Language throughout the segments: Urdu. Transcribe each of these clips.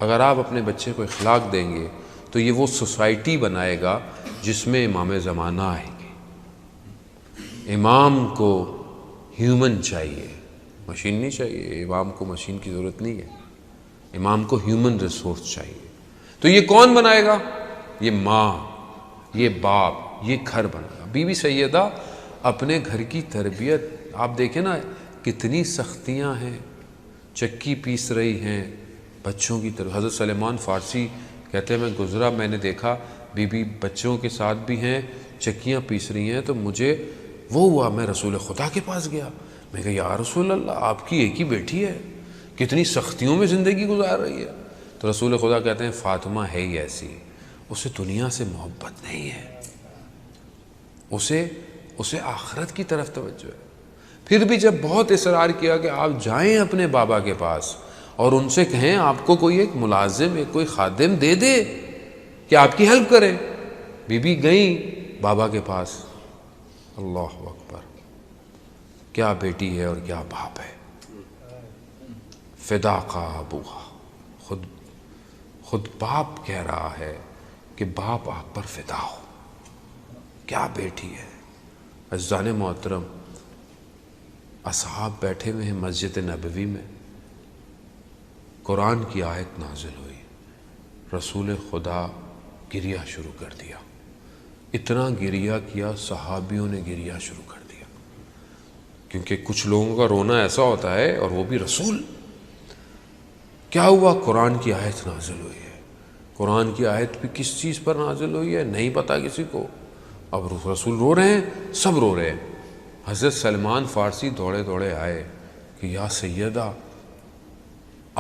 اگر آپ اپنے بچے کو اخلاق دیں گے تو یہ وہ سوسائٹی بنائے گا جس میں امام زمانہ آئیں گے۔ امام کو ہیومن چاہیے، مشین نہیں چاہیے۔ امام کو مشین کی ضرورت نہیں ہے، امام کو ہیومن ریسورس چاہیے۔ تو یہ کون بنائے گا؟ یہ ماں، یہ باپ، یہ گھر بنے گا۔ بی بی سیدہ اپنے گھر کی تربیت، آپ دیکھیں نا کتنی سختیاں ہیں، چکی پیس رہی ہیں بچوں کی طرف۔ حضرت سلیمان فارسی کہتے ہیں میں گزرا، میں نے دیکھا بی بی بچوں کے ساتھ بھی ہیں، چکیاں پیس رہی ہیں، تو مجھے وہ ہوا، میں رسول خدا کے پاس گیا، میں کہا یا رسول اللہ آپ کی ایک ہی بیٹی ہے، کتنی سختیوں میں زندگی گزار رہی ہے۔ تو رسول خدا کہتے ہیں فاطمہ ہے ہی ایسی، اسے دنیا سے محبت نہیں ہے، اسے آخرت کی طرف توجہ ہے۔ پھر بھی جب بہت اصرار کیا کہ آپ جائیں اپنے بابا کے پاس اور ان سے کہیں آپ کو کوئی ایک ملازم، ایک کوئی خادم دے دے کہ آپ کی ہیلپ کرے، بی بی گئیں بابا کے پاس۔ اللہ اکبر، کیا بیٹی ہے اور کیا باپ ہے۔ فدا کا ابوہا، خود باپ کہہ رہا ہے کہ باپ آپ پر فدا ہو، کیا بیٹی ہے۔ عزیزان محترم، اصحاب بیٹھے ہوئے ہیں مسجد نبوی میں، قرآن کی آیت نازل ہوئی، رسول خدا گریہ شروع کر دیا، اتنا گریہ کیا صحابیوں نے گریہ شروع کر دیا، کیونکہ کچھ لوگوں کا رونا ایسا ہوتا ہے، اور وہ بھی رسول۔ کیا ہوا؟ قرآن کی آیت نازل ہوئی ہے۔ قرآن کی آیت بھی کس چیز پر نازل ہوئی ہے نہیں پتا کسی کو، اب رسول رو رہے ہیں، سب رو رہے ہیں۔ حضرت سلمان فارسی دوڑے دوڑے آئے کہ یا سیدہ،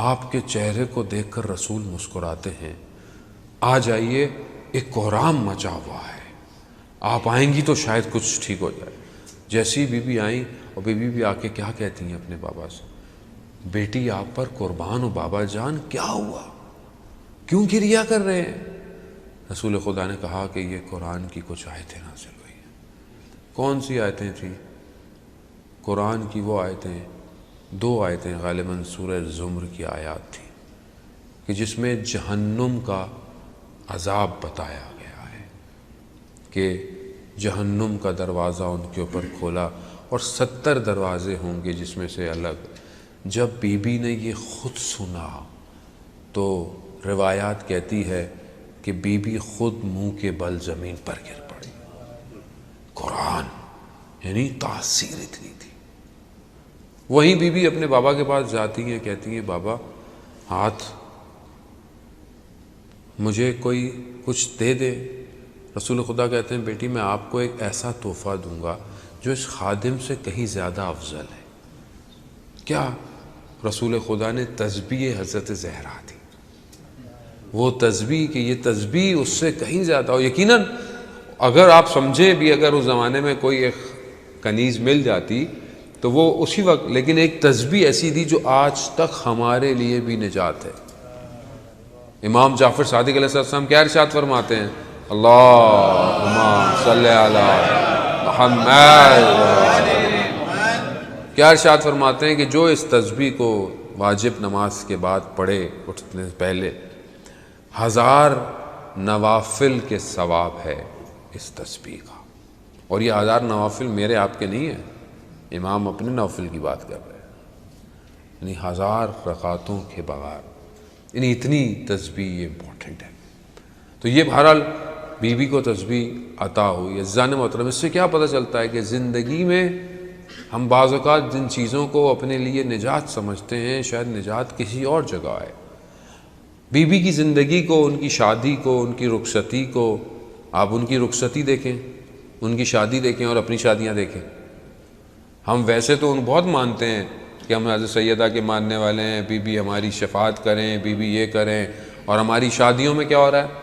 آپ کے چہرے کو دیکھ کر رسول مسکراتے ہیں، آ جائیے، ایک کوہرام مچا ہوا ہے، آپ آئیں گی تو شاید کچھ ٹھیک ہو جائے۔ جیسی بی بی آئیں، اور بی بی آ کے کیا کہتی ہیں اپنے بابا سے، بیٹی آپ پر قربان ہو بابا جان، کیا ہوا، کیوں گریہ کر رہے ہیں؟ رسول خدا نے کہا کہ یہ قرآن کی کچھ آیتیں نازل ہوئی ہیں۔ کون سی آیتیں تھیں؟ قرآن کی وہ آیتیں، دو آیتیں غالباً سورہ زمر کی آیات تھیں کہ جس میں جہنم کا عذاب بتایا گیا ہے کہ جہنم کا دروازہ ان کے اوپر کھولا، اور 70 دروازے ہوں گے جس میں سے الگ۔ جب بی بی نے یہ خود سنا تو روایات کہتی ہے کہ بی بی خود منہ کے بل زمین پر گر پڑی۔ قرآن یعنی تاثیر اتنی تھی۔ وہیں بی بی اپنے بابا کے پاس جاتی ہیں، کہتی ہیں بابا ہاتھ مجھے کوئی کچھ دے دے۔ رسول خدا کہتے ہیں بیٹی میں آپ کو ایک ایسا تحفہ دوں گا جو اس خادم سے کہیں زیادہ افضل ہے۔ کیا؟ رسول خدا نے تسبیح حضرت زہرا دی، وہ تسبیح کہ یہ تسبیح اس سے کہیں زیادہ ہو۔ یقیناً اگر آپ سمجھیں بھی، اگر اس زمانے میں کوئی ایک کنیز مل جاتی تو وہ اسی وقت، لیکن ایک تسبیح ایسی دی جو آج تک ہمارے لیے بھی نجات ہے۔ امام جعفر صادق علیہ السلام کیا ارشاد فرماتے ہیں؟ اللہم صلی علی محمد، کیا ارشاد فرماتے ہیں کہ جو اس تسبیح کو واجب نماز کے بعد پڑھے اٹھنے سے پہلے، 1000 نوافل کے ثواب ہے اس تسبیح کا۔ اور یہ 1000 نوافل میرے آپ کے نہیں ہیں، امام اپنے نوافل کی بات کر رہے ہیں، یعنی 1000 رکعتوں کے بغیر، یعنی اتنی تسبیح یہ امپورٹنٹ ہے۔ تو یہ بہرحال بی بی کو تسبیح عطا ہوئی۔ عزیزان محترم، اس سے کیا پتہ چلتا ہے کہ زندگی میں ہم بعض اوقات جن چیزوں کو اپنے لیے نجات سمجھتے ہیں، شاید نجات کسی اور جگہ ہے۔ بی بی کی زندگی کو، ان کی شادی کو، ان کی رخصتی کو، آپ ان کی رخصتی دیکھیں، ان کی شادی دیکھیں اور اپنی شادیاں دیکھیں۔ ہم ویسے تو ان بہت مانتے ہیں کہ ہم حضرت سیدہ کے ماننے والے ہیں، بی بی ہماری شفاعت کریں، بی بی یہ کریں، اور ہماری شادیوں میں کیا ہو رہا ہے؟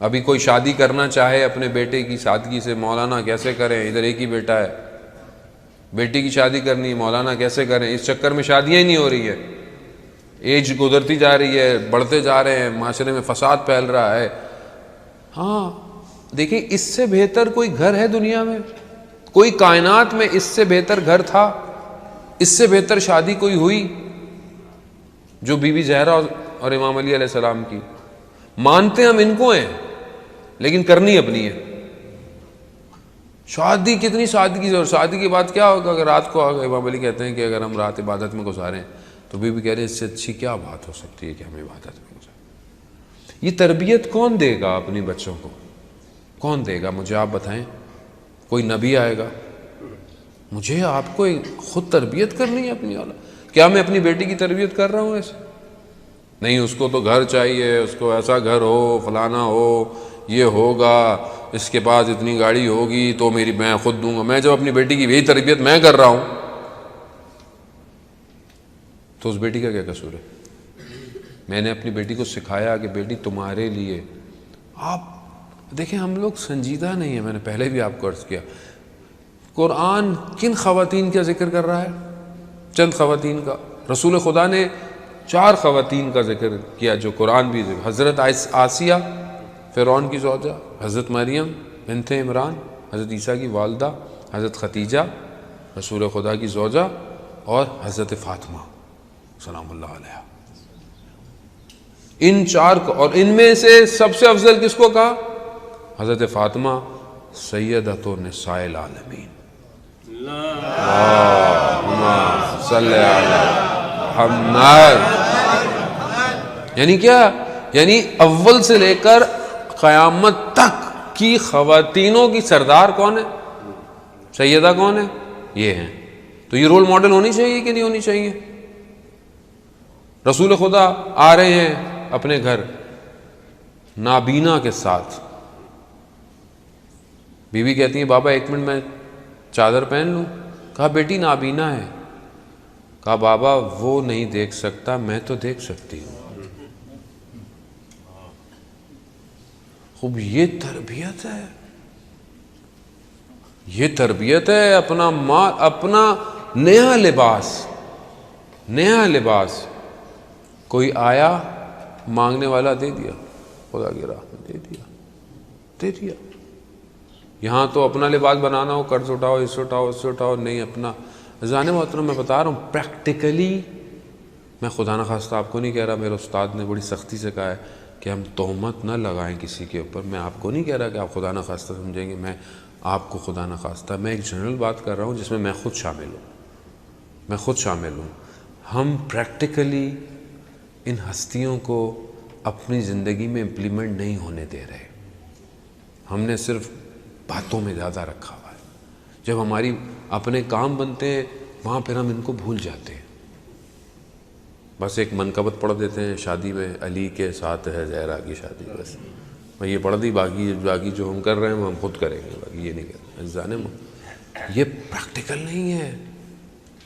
ابھی کوئی شادی کرنا چاہے اپنے بیٹے کی سادگی سے، مولانا کیسے کریں، ادھر ایک ہی بیٹا ہے، بیٹی کی شادی کرنی ہے، مولانا کیسے کریں، اس چکر میں شادیاں ہی نہیں ہو رہی ہے، ایج گزرتی جا رہی ہے، بڑھتے جا رہے ہیں، معاشرے میں فساد پھیل رہا ہے۔ ہاں دیکھیں، اس سے بہتر کوئی گھر ہے دنیا میں؟ کوئی کائنات میں اس سے بہتر گھر تھا؟ اس سے بہتر شادی کوئی ہوئی؟ جو بی بی زہرا اور امام علی علیہ السلام کی. مانتے ہم ان کو ہیں لیکن کرنی اپنی ہے. شادی کتنی سادگی سے, اور شادی کے بعد کیا ہوگا اگر رات کو امام علی کہتے ہیں کہ اگر ہم رات عبادت میں گزاریں تو بی بی کہہ رہے ہیں اس سے اچھی کیا بات ہو سکتی ہے کہ ہم عبادت میں گزاریں. یہ تربیت کون دے گا اپنی بچوں کو؟ کون دے گا؟ مجھے آپ بتائیں. کوئی نبی آئے گا؟ مجھے آپ کو خود تربیت کرنی ہے اپنی اولاد. کیا میں اپنی بیٹی کی تربیت کر رہا ہوں ایسے؟ نہیں, اس کو تو گھر چاہیے, اس کو ایسا گھر ہو, فلانا ہو, یہ ہوگا, اس کے پاس اتنی گاڑی ہوگی تو میں خود دوں گا. میں جب اپنی بیٹی کی یہی تربیت میں کر رہا ہوں تو اس بیٹی کا کیا قصور ہے؟ میں نے اپنی بیٹی کو سکھایا کہ بیٹی تمہارے لیے. آپ دیکھیں ہم لوگ سنجیدہ نہیں ہیں. میں نے پہلے بھی آپ کو عرض کیا, قرآن کن خواتین کا ذکر کر رہا ہے؟ چند خواتین کا. رسول خدا نے 4 خواتین کا ذکر کیا جو قرآن بھی ذکر. حضرت آسیہ فرعون کی زوجہ, حضرت مریم بنت عمران, حضرت عیسیٰ کی والدہ حضرت ختیجہ رسول خدا کی زوجہ, اور حضرت فاطمہ سلام اللہ علیہ. ان 4 کو, اور ان میں سے سب سے افضل کس کو کہا؟ حضرت فاطمہ سیدۃ نساء العالمین. اللہم صلی علی محمد. یعنی کیا؟ یعنی اول سے لے کر قیامت تک کی خواتینوں کی سردار کون ہے؟ سیدہ کون ہے؟ یہ ہیں. تو یہ رول ماڈل ہونی چاہیے کہ نہیں ہونی چاہیے؟ رسول خدا آ رہے ہیں اپنے گھر نابینا کے ساتھ. بی بی کہتی ہیں بابا 1 منٹ میں چادر پہن لوں. کہا بیٹی نابینا ہے. کہا بابا وہ نہیں دیکھ سکتا, میں تو دیکھ سکتی ہوں. خوب یہ تربیت ہے, یہ تربیت ہے. اپنا مال, اپنا نیا لباس کوئی آیا مانگنے والا دے دیا, خدا کی راہ میں دے دیا. یہاں تو اپنا لباس بنانا ہو, قرض اٹھاؤ, اس سے اٹھاؤ, نہیں اپنا. عزیزان محترم میں بتا رہا ہوں پریکٹیکلی, میں خدا نخواستہ آپ کو نہیں کہہ رہا, میرے استاد نے بڑی سختی سے کہا ہے کہ ہم تہمت نہ لگائیں کسی کے اوپر. میں آپ کو نہیں کہہ رہا کہ آپ خدا نخواستہ سمجھیں گے, میں آپ کو خدا نخواستہ, میں ایک جنرل بات کر رہا ہوں جس میں میں خود شامل ہوں. ہم پریکٹیکلی ان ہستیوں کو اپنی زندگی میں امپلیمنٹ نہیں ہونے دے رہے. ہم نے صرف باتوں میں زیادہ رکھا ہوا ہے. جب ہماری اپنے کام بنتے ہیں وہاں پھر ہم ان کو بھول جاتے ہیں. بس ایک منقبت پڑھ دیتے ہیں شادی میں, علی کے ساتھ ہے زہرا کی شادی, بس میں یہ پڑھ دی, باقی جو ہم کر رہے ہیں وہ ہم خود کریں گے, باقی یہ نہیں کریں. یہ پریکٹیکل نہیں ہے.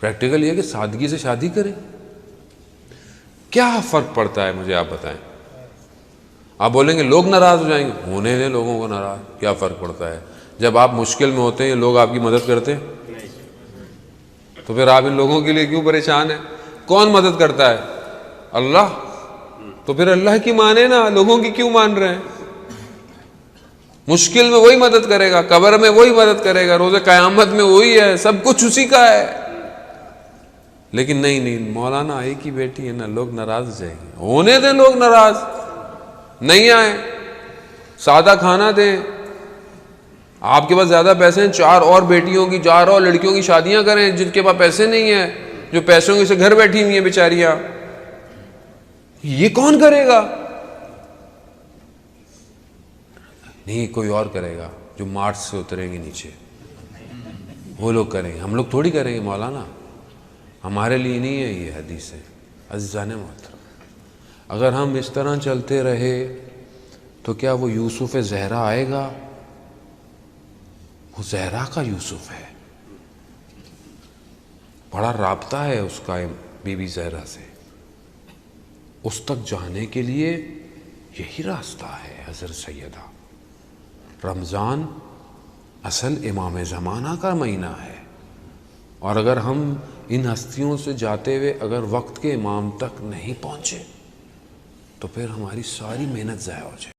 پریکٹیکل یہ ہے کہ سادگی سے شادی کریں. کیا فرق پڑتا ہے مجھے آپ بتائیں؟ آپ بولیں گے لوگ ناراض ہو جائیں گے, ہونے دیں لوگوں کو ناراض, کیا فرق پڑتا ہے؟ جب آپ مشکل میں ہوتے ہیں لوگ آپ کی مدد کرتے ہیں تو پھر آپ ان لوگوں کے لیے کیوں پریشان ہیں؟ کون مدد کرتا ہے؟ اللہ. تو پھر اللہ کی مانے نا, لوگوں کی کیوں مان رہے ہیں؟ مشکل میں وہی مدد کرے گا, قبر میں وہی مدد کرے گا, روز قیامت میں وہی ہے, سب کچھ اسی کا ہے. لیکن نہیں, مولانا ایک ہی بیٹی ہے نا, لوگ ناراض ہو جائیں گے. ہونے دیں لوگ ناراض, نہیں آئیں, سادہ کھانا دیں. آپ کے پاس زیادہ پیسے ہیں, 4 اور بیٹیوں کی, 4 اور لڑکیوں کی شادیاں کریں. جن کے پاس پیسے نہیں ہیں, جو پیسوں سے گھر بیٹھی ہوئی ہیں بیچاریاں, یہ کون کرے گا؟ نہیں, کوئی اور کرے گا جو مارچ سے اتریں گے نیچے, وہ لوگ کریں گے. ہم لوگ تھوڑی کریں گے مولانا, ہمارے لیے نہیں ہے یہ حدیث ہے. عزیزان محترم, اگر ہم اس طرح چلتے رہے تو کیا وہ یوسف زہرا آئے گا؟ وہ زہرا کا یوسف ہے, بڑا رابطہ ہے اس کا بی بی زہرا سے. اس تک جانے کے لیے یہی راستہ ہے حضرت سیدہ. رمضان اصل امام زمانہ کا مہینہ ہے, اور اگر ہم ان ہستیوں سے جاتے ہوئے اگر وقت کے امام تک نہیں پہنچے تو پھر ہماری ساری محنت ضائع ہو جائے.